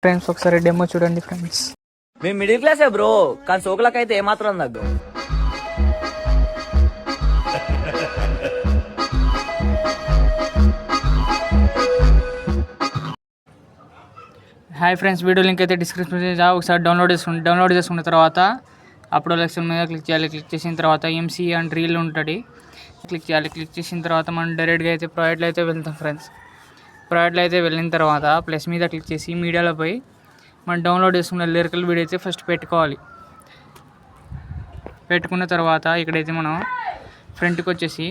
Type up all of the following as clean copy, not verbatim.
Friends ఒకసారి demo చూడండి friends. మేము మిడిల్ క్లాసే బ్రో, కానీ సోకులకైతే ఏమాత్రం తగ్గ. హాయ్ ఫ్రెండ్స్, వీడియో లింక్ అయితే డిస్క్రిప్షన్ ఒకసారి డౌన్లోడ్ చేసుకున్న తర్వాత అప్లోడ్ సెక్షన్ మీద క్లిక్ చేయాలి. క్లిక్ చేసిన తర్వాత ఎంసీ అండ్ రీల్ ఉంటుంది, క్లిక్ చేయాలి. క్లిక్ చేసిన తర్వాత మనం డైరెక్ట్గా అయితే ప్రాజెక్ట్లో అయితే వెళ్తాం ఫ్రెండ్స్. ప్రాజెక్ట్లో అయితే వెళ్ళిన తర్వాత ప్లస్ మీద క్లిక్ చేసి మీడియాలో పోయి మనం డౌన్లోడ్ చేసుకున్న లిరికల్ వీడియో అయితే ఫస్ట్ పెట్టుకోవాలి. పెట్టుకున్న తర్వాత ఇక్కడైతే మనం ఫ్రంట్కి వచ్చేసి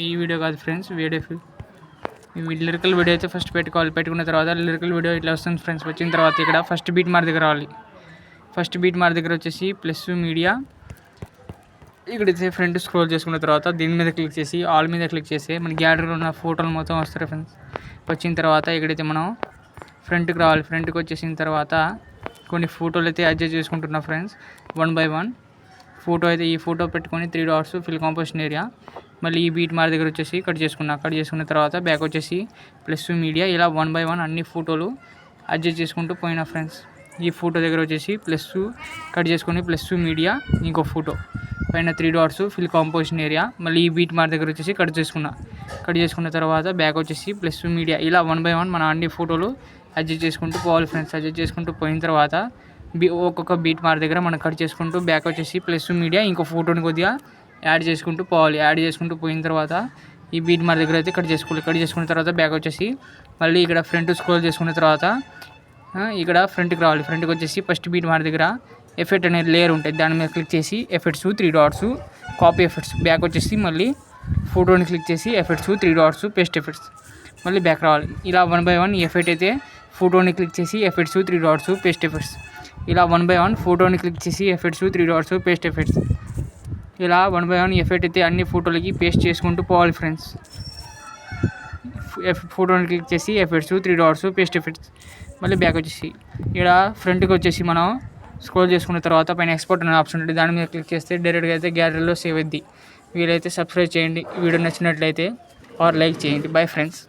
ఈ వీడియో కాదు ఫ్రెండ్స్, లిరికల్ వీడియో అయితే ఫస్ట్ పెట్టుకోవాలి. పెట్టుకున్న తర్వాత లిరికల్ వీడియో ఇట్లా వస్తుంది ఫ్రెండ్స్. వచ్చిన తర్వాత ఇక్కడ ఫస్ట్ బీట్ మార్క్ దగ్గర రావాలి. ఫస్ట్ బీట్ మార్క్ దగ్గర వచ్చేసి ప్లస్ మీడియా, ఇక్కడైతే ఫ్రంట్ స్క్రోల్ చేసుకున్న తర్వాత దీని మీద క్లిక్ చేసి ఆల్ మీద క్లిక్ చేసి మన గ్యాలరీలో ఉన్న ఫోటోలు మొత్తం వస్తాయి ఫ్రెండ్స్. వచ్చిన తర్వాత ఇక్కడైతే మనం ఫ్రంట్కి రావాలి. ఫ్రంట్కి వచ్చేసిన తర్వాత కొన్ని ఫోటోలు అయితే అడ్జస్ట్ చేసుకుంటున్నాం ఫ్రెండ్స్. 1 by 1 ఫోటో అయితే ఈ ఫోటో పెట్టుకొని 3 dots ఫిల్ కాంపోజిషన్ ఏరియా. మళ్ళీ ఈ బీట్ మార్క్ దగ్గర వచ్చేసి కట్ చేసుకున్న తర్వాత బ్యాక్ వచ్చేసి ప్లస్ మీడియా. ఇలా 1 by 1 అన్ని ఫోటోలు అడ్జస్ట్ చేసుకుంటూ పోయినా ఫ్రెండ్స్. ఈ ఫోటో దగ్గర వచ్చేసి ప్లస్ కట్ చేసుకొని ప్లస్ మీడియా, ఇంకో ఫోటో పైన 3 dots ఫిల్ కాంపోజిషన్ ఏరియా. మళ్ళీ ఈ బీట్ మార్క్ దగ్గర వచ్చేసి కట్ చేసుకున్న తర్వాత బ్యాక్ వచ్చేసి ప్లస్ మీడియా. ఇలా 1 by 1 మన అన్ని ఫోటోలు అడ్జస్ట్ చేసుకుంటూ పోవాలి ఫ్రెండ్స్. అడ్జస్ట్ చేసుకుంటూ పోయిన తర్వాత ఒక్కొక్క బీట్ మార్క్ దగ్గర మనం కట్ చేసుకుంటూ బ్యాక్ వచ్చేసి ప్లస్ మీడియా ఇంకో ఫోటోని కొద్దిగా యాడ్ చేసుకుంటూ పోవాలి. యాడ్ చేసుకుంటూ పోయిన తర్వాత ఈ బీట్ మార్క్ దగ్గర అయితే కట్ చేసుకున్న తర్వాత బ్యాక్ వచ్చేసి మళ్ళీ ఇక్కడ ఫ్రంట్ స్క్రోల్ చేసుకున్న తర్వాత ఇక్కడ ఫ్రంట్కి రావాలి. ఫ్రంట్కి వచ్చేసి ఫస్ట్ బీట్ మార్క్ దగ్గర ఎఫెక్ట్ అనే లేయర్ ఉంటుంది, దాని మీద క్లిక్ చేసి effects 3 dots copy effects. Back వచ్చేసి మళ్ళీ ఫోటోని క్లిక్ చేసి ఎఫెక్ట్స్ 3 dots పేస్ట్ ఎఫెక్ట్స్. మళ్ళీ బ్యాక్ రావాలి. ఇలా 1 by 1 ఎఫెక్ట్ అయితే ఫోటోని క్లిక్ చేసి ఎఫెక్ట్స్ 3 dots పేస్ట్ ఎఫెక్ట్స్. ఇలా 1 by 1 ఫోటోని క్లిక్ చేసి ఎఫెక్ట్స్ 3 dots పేస్ట్ ఎఫెక్ట్స్. ఇలా 1 by 1 ఎఫెక్ట్ అయితే అన్ని ఫోటోలకి పేస్ట్ చేసుకుంటూ పోవాలి ఫ్రెండ్స్. ఫోటోని క్లిక్ చేసి ఎఫెక్ట్స్ 3 dots పేస్ట్ ఎఫెక్ట్స్. మళ్ళీ బ్యాక్ వచ్చేసి ఇక్కడ ఫ్రంట్కి వచ్చేసి మనం స్క్రోల్ చేసుకున్న తర్వాత పైన ఎక్స్పోర్ట్ అనే ఆప్షన్ ఉంటుంది, దాని మీద క్లిక్ చేస్తే డైరెక్ట్గా అయితే గ్యాలరీలో సేవ్ అవుద్ది. వీలైతే సబ్స్క్రైబ్ చేయండి. వీడియో నచ్చినట్లయితే లైక్ చేయండి. Bye friends.